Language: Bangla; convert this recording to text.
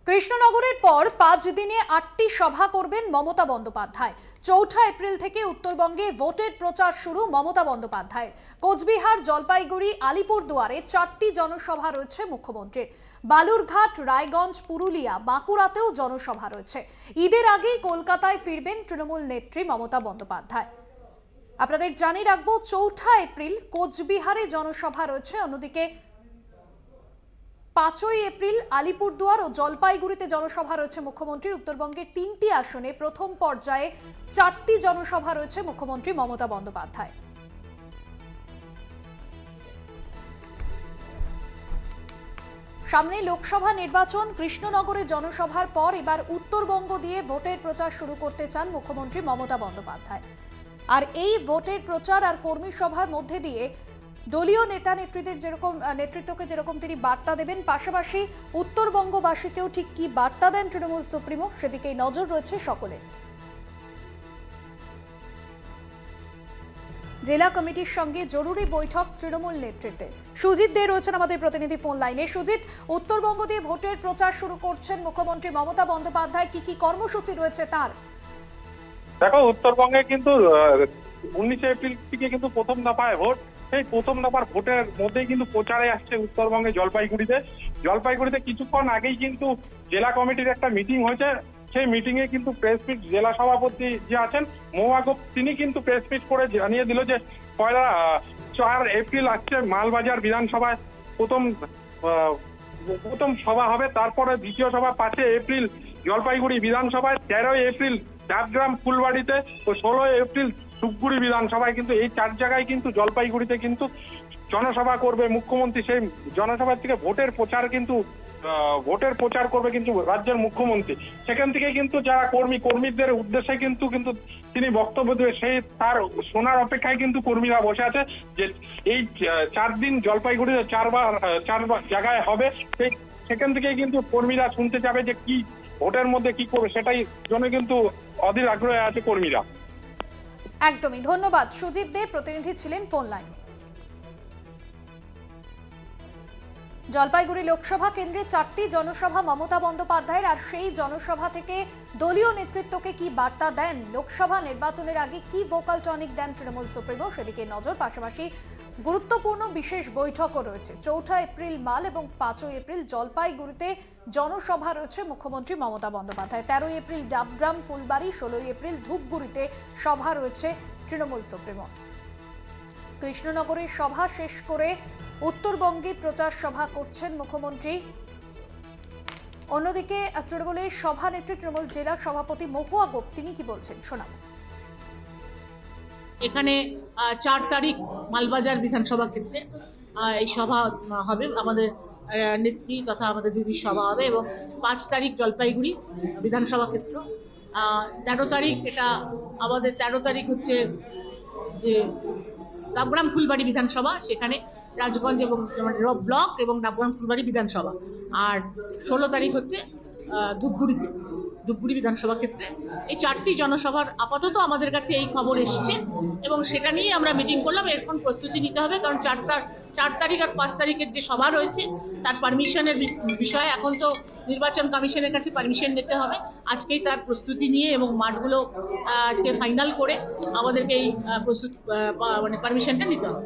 কৃষ্ণনগরের পর 5 দিনে 8টি সভা করবেন মমতা বন্দ্যোপাধ্যায়। 4 এপ্রিল থেকে উত্তরবঙ্গে ভোটের প্রচার শুরু মমতা বন্দ্যোপাধ্যায়ের। কোচবিহার, জলপাইগুড়ি, আলিপুরদুয়ারে 4টি জনসভা রয়েছে মুখ্যমন্ত্রীর। বালুরঘাট, রায়গঞ্জ, পুরুলিয়া, বাঁকুড়াতেও জনসভা রয়েছে। ঈদের আগেই কলকাতায় ফিরবেন তৃণমূল নেত্রী মমতা বন্দ্যোপাধ্যায়। আপনাদের জানিয়ে রাখবো, 4 এপ্রিল কোচবিহারে জনসভা রয়েছে। অন্যদিকে 5 এপ্রিল আলিপুরদুয়ার ও জলপাইগুড়িতে জনসভা রয়েছে মুখ্যমন্ত্রীর। উত্তরবঙ্গের 3টি আসনে প্রথম পর্যায়ে 4টি জনসভা রয়েছে মুখ্যমন্ত্রী মমতা বন্দ্যোপাধ্যায়। সামনে লোকসভা নির্বাচন। কৃষ্ণনগরে জনসভার পর এবার উত্তরবঙ্গ দিয়ে ভোটের প্রচার শুরু করতে চান মুখ্যমন্ত্রী মমতা বন্দ্যোপাধ্যায়। আর এই ভোটের প্রচার আর কর্মী সভার মধ্যে দিয়ে দলীয় নেতা নেতৃত্বকে যেরকম তিনি বার্তা দেবেন, পাশাপাশি উত্তরবঙ্গবাসীকেও ঠিক কি বার্তা দেন তৃণমূল সুপ্রিমো, সেদিকেই নজর রয়েছে সকলের। জেলা কমিটির সঙ্গে জরুরি বৈঠক তৃণমূল নেতৃত্বে। সুজিত দে রয়েছেন আমাদের প্রতিনিধি ফোন লাইনে। সুজিত, উত্তরবঙ্গ দিয়ে ভোটের প্রচার শুরু করছেন মুখ্যমন্ত্রী মমতা বন্দ্যোপাধ্যায়, কি কি কর্মসূচি রয়েছে তার? দেখো, উত্তরবঙ্গে কিন্তু 19 এপ্রিল থেকে কিন্তু প্রথম দফায় ভোট। সেই প্রথম দফার ভোটের মধ্যেই কিন্তু প্রচারে আসছে উত্তরবঙ্গে জলপাইগুড়িতে কিছুক্ষণ আগেই কিন্তু জেলা কমিটির একটা মিটিং হয়েছে। সেই মিটিং এ কিন্তু প্রেস মিট জেলা সভাপতি যে আছেন মৌয়াগোপ, তিনি কিন্তু প্রেস মিট করে জানিয়ে দিল যে 4 এপ্রিল আসছে মালবাজার বিধানসভায় প্রথম সভা হবে। তারপরে দ্বিতীয় সভা 5 এপ্রিল জলপাইগুড়ি বিধানসভায়, 13 এপ্রিল ডাবগ্রাম ফুলবাড়িতে ও 16 এপ্রিল ধূপগুড়ি বিধানসভায়। কিন্তু এই 4 জায়গায় কিন্তু জলপাইগুড়িতে কিন্তু জনসভা করবে মুখ্যমন্ত্রী। সেই জনসভা থেকে ভোটের প্রচার করবে কিন্তু রাজ্যের মুখ্যমন্ত্রী। সেখান থেকে কিন্তু যারা কর্মীদের উদ্দেশ্যে কিন্তু তিনি বক্তব্য দেবে, সেই তার শোনার অপেক্ষায় কিন্তু কর্মীরা বসে আছে যে এই 4 দিন জলপাইগুড়িতে 4 জায়গায় হবে। সেখান থেকে কিন্তু কর্মীরা শুনতে যাবে যে কি ভোটের মধ্যে কি করবে, সেটাই জন্য কিন্তু অধীর আগ্রহে আছে কর্মীরা। একদমই ধন্যবাদ সুজিত দে, প্রতিনিধি ছিলেন ফোন লাইনে। জলপাইগুড়ি লোকসভা কেন্দ্রে 4টি জনসভা মমতা বন্দ্যোপাধ্যায়ের। আর সেই জনসভা থেকে দলীয় নেতৃত্বকে কি বার্তা দেন, লোকসভা নির্বাচনের আগে কি ভোকাল টনিক দেন তৃণমূল সুপ্রিমো, সেদিকে নজর। পাশাপাশি গুরুত্বপূর্ণ বিশেষ বৈঠকও রয়েছে। 4 এপ্রিল মাল এবং 5 এপ্রিল জলপাইগুড়িতে জনসভা রয়েছে মুখ্যমন্ত্রী মমতা বন্দ্যোপাধ্যায়। 13 এপ্রিল ডাবগ্রাম ফুলবাড়ি, 16 এপ্রিল ধূপগুড়িতে সভা রয়েছে তৃণমূল সুপ্রিমো। কৃষ্ণনগরের সভা শেষ করে উত্তরবঙ্গে প্রচার সভা করছেন মুখ্যমন্ত্রী। অন্যদিকে তৃণমূলের সভানেত্রী তৃণমূল জেলা সভাপতি মহুয়া গোপ, তিনি কি বলছেন শোনাবো। এখানে 4 তারিখ মালবাজার বিধানসভা ক্ষেত্রে এই সভা হবে, আমাদের নেত্রী তথা আমাদের দিদির সভা হবে, এবং 5 তারিখ জলপাইগুড়ি বিধানসভা ক্ষেত্র। 13 তারিখ এটা আমাদের 13 তারিখ হচ্ছে যে ডাবগ্রাম ফুলবাড়ি বিধানসভা, সেখানে রাজগঞ্জ এবং ব্লক এবং ডাবগ্রাম ফুলবাড়ি বিধানসভা। আর 16 তারিখ হচ্ছে ধূপগুড়ি বিধানসভা ক্ষেত্রে। এই 4টি জনসভার আপাতত আমাদের কাছে এই খবর এসছে এবং সেটা নিয়ে আমরা মিটিং করলাম। এরপর প্রস্তুতি নিতে হবে, কারণ 4 তারিখ আর 5 তারিখের যে সভা রয়েছে তার পারমিশনের বিষয়ে এখন তো নির্বাচন কমিশনের কাছে পারমিশন নিতে হবে। আজকেই তার প্রস্তুতি নিয়ে এবং মাঠগুলো আজকে ফাইনাল করে আমাদেরকে এই পারমিশনটা নিতে হবে।